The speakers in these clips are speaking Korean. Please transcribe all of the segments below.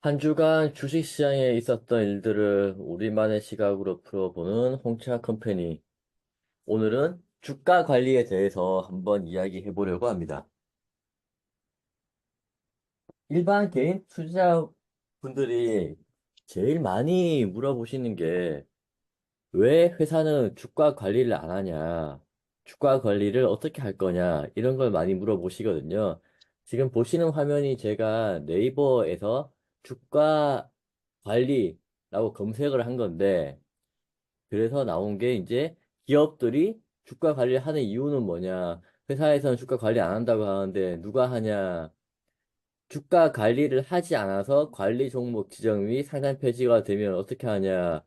한 주간 주식시장에 있었던 일들을 우리만의 시각으로 풀어보는 홍차 컴퍼니. 오늘은 주가 관리에 대해서 한번 이야기해 보려고 합니다. 일반 개인 투자분들이 제일 많이 물어보시는 게 왜 회사는 주가 관리를 안 하냐? 주가 관리를 어떻게 할 거냐? 이런 걸 많이 물어보시거든요. 지금 보시는 화면이 제가 네이버에서 주가 관리라고 검색을 한 건데, 그래서 나온 게 이제 기업들이 주가 관리를 하는 이유는 뭐냐? 회사에서는 주가 관리 안 한다고 하는데 누가 하냐? 주가 관리를 하지 않아서 관리 종목 지정 및 상단 폐지가 되면 어떻게 하냐?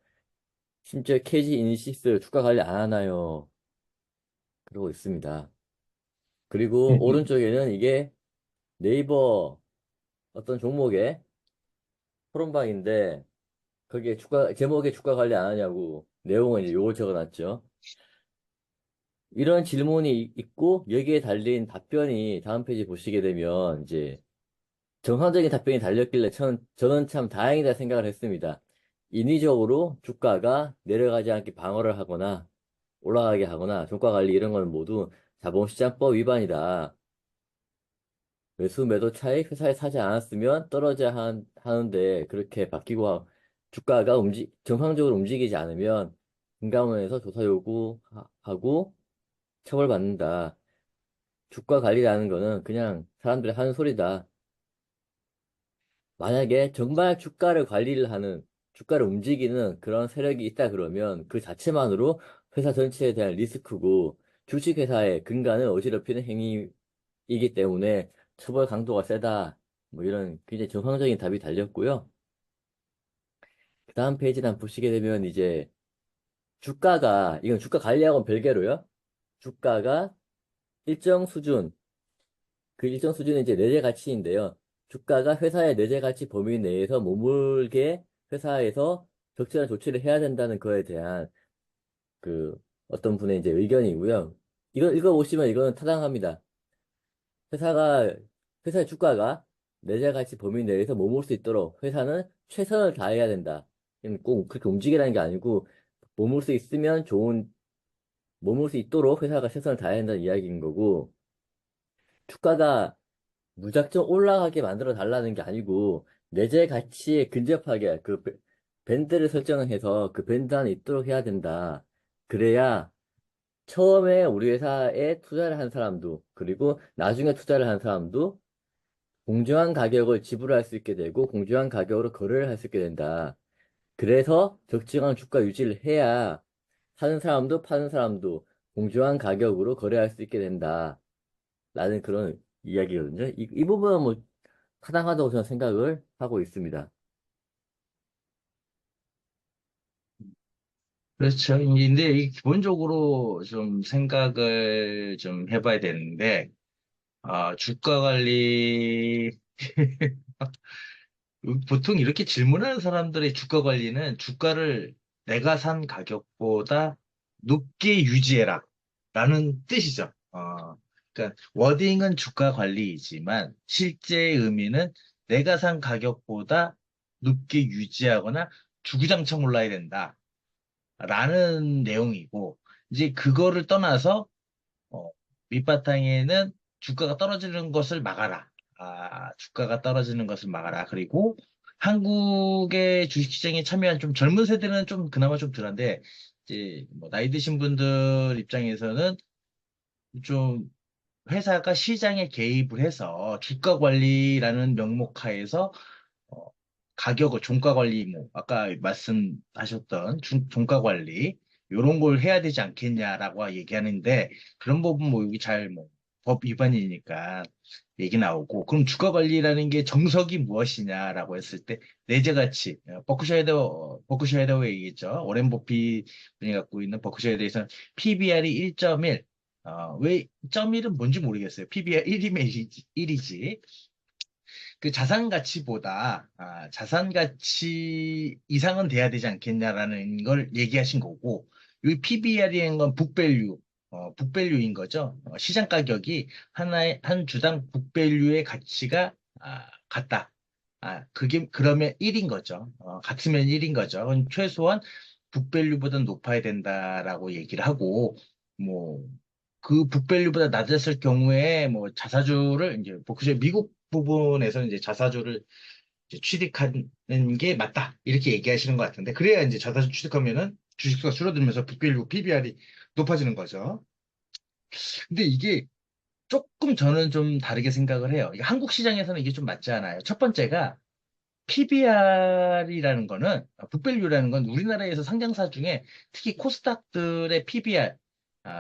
심지어 캐지 인식스 주가 관리 안 하나요? 그러고 있습니다. 그리고 오른쪽에는 이게 네이버 어떤 종목의 토론방인데 거기에 제목에 주가 관리 안 하냐고 내용은 이제 요걸 적어놨죠. 이런 질문이 있고 여기에 달린 답변이 다음 페이지 보시게 되면 이제 정상적인 답변이 달렸길래 저는 참 다행이다 생각을 했습니다. 인위적으로 주가가 내려가지 않게 방어를 하거나 올라가게 하거나 종가 관리 이런 건 모두 자본시장법 위반이다. 매수 매도 차익 회사에 사지 않았으면 떨어져야 하는데 그렇게 바뀌고 주가가 정상적으로 움직이지 않으면 금감원에서 조사 요구하고 처벌받는다. 주가 관리라는 거는 그냥 사람들이 하는 소리다. 만약에 정말 주가를 움직이는 그런 세력이 있다 그러면 그 자체만으로 회사 전체에 대한 리스크고 주식회사의 근간을 어지럽히는 행위이기 때문에 처벌 강도가 세다. 뭐 이런 굉장히 정상적인 답이 달렸고요. 그 다음 페이지를 한번 보시게 되면 이제 이건 주가 관리하고는 별개로요. 주가가 일정 수준, 그 일정 수준은 이제 내재 가치인데요. 주가가 회사의 내재 가치 범위 내에서 머물게 회사에서 적절한 조치를 해야 된다는 거에 대한 그 어떤 분의 이제 의견이고요. 이거 읽어보시면 이거는 타당합니다. 회사가, 회사의 주가가 내재 가치 범위 내에서 머물 수 있도록 회사는 최선을 다해야 된다. 이건 꼭 그렇게 움직이라는 게 아니고 머물 수 있으면 머물 수 있도록 회사가 최선을 다해야 된다는 이야기인 거고 주가가 무작정 올라가게 만들어 달라는 게 아니고 내재 가치에 근접하게 밴드를 설정을 해서 그 밴드 안에 있도록 해야 된다. 그래야 처음에 우리 회사에 투자를 한 사람도 그리고 나중에 투자를 한 사람도 공정한 가격을 지불할 수 있게 되고 공정한 가격으로 거래를 할 수 있게 된다. 그래서 적정한 주가 유지를 해야 사는 사람도 파는 사람도 공정한 가격으로 거래할 수 있게 된다. 라는 그런 이야기거든요. 이 부분은 뭐 타당하다고 저는 생각을 하고 있습니다. 그렇죠. 근데 이 기본적으로 좀 생각을 좀 해봐야 되는데, 주가 관리, 보통 이렇게 질문하는 사람들의 주가 관리는 주가를 내가 산 가격보다 높게 유지해라. 라는 뜻이죠. 그러니까 워딩은 주가 관리이지만 실제 의미는 내가 산 가격보다 높게 유지하거나 주구장창 올라야 된다. 라는 내용이고, 이제 그거를 떠나서, 어, 밑바탕에는 주가가 떨어지는 것을 막아라. 주가가 떨어지는 것을 막아라. 그리고 한국의 주식시장에 참여한 좀 젊은 세대는 좀 그나마 좀 덜한데, 이제 뭐 나이 드신 분들 입장에서는 좀 회사가 시장에 개입을 해서 주가 관리라는 명목 하에서 어, 가격을 종가 관리, 뭐, 아까 말씀하셨던 종가 관리, 요런 걸 해야 되지 않겠냐라고 얘기하는데, 그런 부분 뭐, 여기 잘 뭐, 법 위반이니까 얘기 나오고, 그럼 주가 관리라는 게 정석이 무엇이냐라고 했을 때, 내재 가치, 버크셔헤더웨이 얘기했죠. 오렌 버핏 분이 갖고 있는 버크셔헤더에서는 PBR이 1.1, 왜 1.1은 뭔지 모르겠어요. PBR 1이면 1이지. 그 자산 가치보다 자산 가치 이상은 돼야 되지 않겠냐라는 걸 얘기하신 거고, 이 PBR이라는 건 북밸류, 북밸류인 거죠. 시장 가격이 한 주당 북밸류의 가치가 같다. 그게 그러면 1인 거죠. 같으면 1인 거죠. 그건 최소한 북밸류보다 높아야 된다라고 얘기를 하고, 뭐, 그 북밸류보다 낮았을 경우에 뭐 자사주를 이제, 뭐 그저 미국 부분에서 이제 자사주를 이제 취득하는 게 맞다. 이렇게 얘기하시는 것 같은데, 그래야 이제 자사주 취득하면은 주식수가 줄어들면서 북밸류 PBR이 높아지는 거죠. 근데 이게 조금 저는 좀 다르게 생각을 해요. 이게 한국 시장에서는 이게 좀 맞지 않아요. 첫 번째가 PBR이라는 거는, 북밸류라는 건 우리나라에서 상장사 중에 특히 코스닥들의 PBR,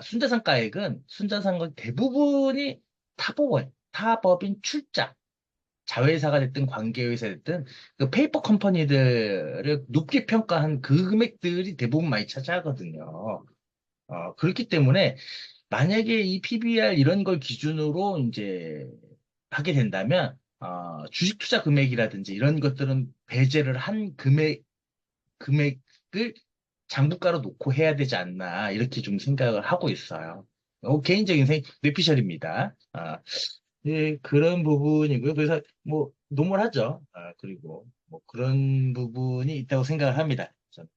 순자산가액은 순자산가 대부분이 타법인 출자, 자회사가 됐든 관계회사 됐든 그 페이퍼 컴퍼니들을 높게 평가한 그 금액들이 대부분 많이 차지하거든요. 그렇기 때문에 만약에 이 PBR 이런 걸 기준으로 이제 하게 된다면, 주식 투자 금액이라든지 이런 것들은 배제를 한 금액을 장부가로 놓고 해야 되지 않나, 이렇게 좀 생각을 하고 있어요. 개인적인 뇌피셜입니다. 예, 그런 부분이고요. 그래서 뭐, 노멀하죠. 그리고 뭐 그런 부분이 있다고 생각을 합니다. 저는.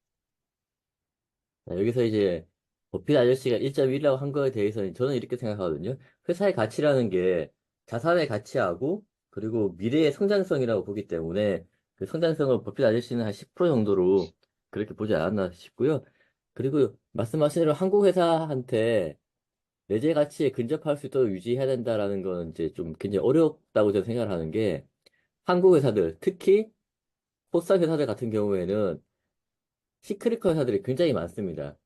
자, 여기서 이제 버핏 아저씨가 1.1이라고 한 거에 대해서는 저는 이렇게 생각하거든요. 회사의 가치라는 게 자산의 가치하고 그리고 미래의 성장성이라고 보기 때문에 그 성장성을 버핏 아저씨는 한 10% 정도로 그렇게 보지 않았나 싶고요. 그리고 말씀하신 대로 한국 회사한테 내재 가치에 근접할 수 있도록 유지해야 된다라는 건 이제 좀 굉장히 어렵다고 저는 생각을 하는 게 한국 회사들, 특히 코스닥 회사들 같은 경우에는 시크릿 회사들이 굉장히 많습니다.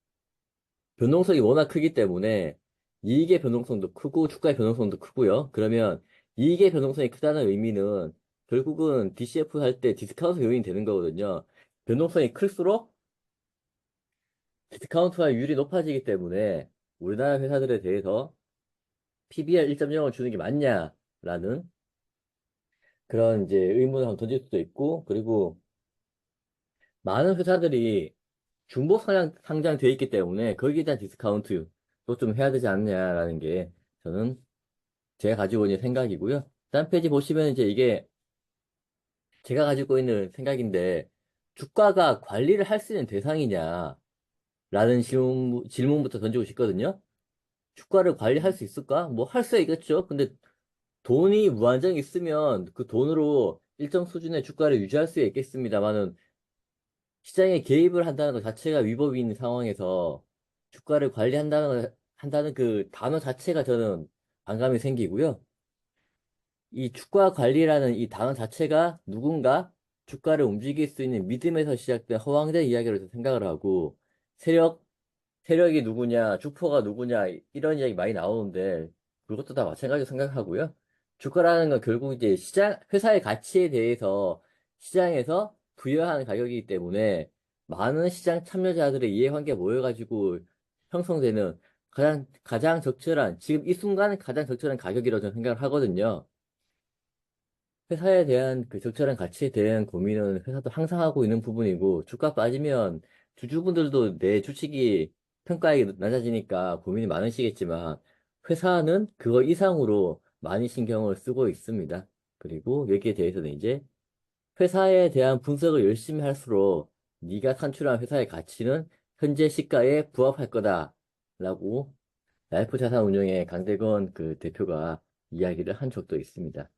변동성이 워낙 크기 때문에 이익의 변동성도 크고 주가의 변동성도 크고요. 그러면 이익의 변동성이 크다는 의미는 결국은 DCF 할 때 디스카운트 요인이 되는 거거든요. 변동성이 클수록 디스카운트와 율이 높아지기 때문에 우리나라 회사들에 대해서 PBR 1.0을 주는 게 맞냐라는 그런 이제 의문을 한번 던질 수도 있고, 그리고 많은 회사들이 중복 상장되어 있기 때문에 거기에 대한 디스카운트도 좀 해야 되지 않냐라는 게 저는 제가 가지고 있는 생각이고요. 다음 페이지 보시면 이제 이게 제가 가지고 있는 생각인데 주가가 관리를 할 수 있는 대상이냐라는 질문부터 던지고 싶거든요. 주가를 관리할 수 있을까? 뭐 할 수 있겠죠. 근데 돈이 무한정 있으면 그 돈으로 일정 수준의 주가를 유지할 수 있겠습니다만은 시장에 개입을 한다는 것 자체가 위법인 상황에서 주가를 한다는 그 단어 자체가 저는 반감이 생기고요. 이 주가 관리라는 이 단어 자체가 누군가 주가를 움직일 수 있는 믿음에서 시작된 허황된 이야기로 생각을 하고 세력, 세력이 누구냐, 주포가 누구냐 이런 이야기 많이 나오는데 그것도 다 마찬가지로 생각하고요. 주가라는 건 결국 이제 회사의 가치에 대해서 시장에서 부여하는 가격이기 때문에 많은 시장 참여자들의 이해관계가 모여가지고 형성되는 가장 적절한, 지금 이 순간은 가장 적절한 가격이라고 저는 생각을 하거든요. 회사에 대한 그 적절한 가치에 대한 고민은 회사도 항상 하고 있는 부분이고, 주가 빠지면 주주분들도 내 주식이 평가액이 낮아지니까 고민이 많으시겠지만, 회사는 그거 이상으로 많이 신경을 쓰고 있습니다. 그리고 여기에 대해서는 이제 회사에 대한 분석을 열심히 할수록 네가 산출한 회사의 가치는 현재 시가에 부합할 거다라고 라이프 자산 운용의 강대건 그 대표가 이야기를 한 적도 있습니다.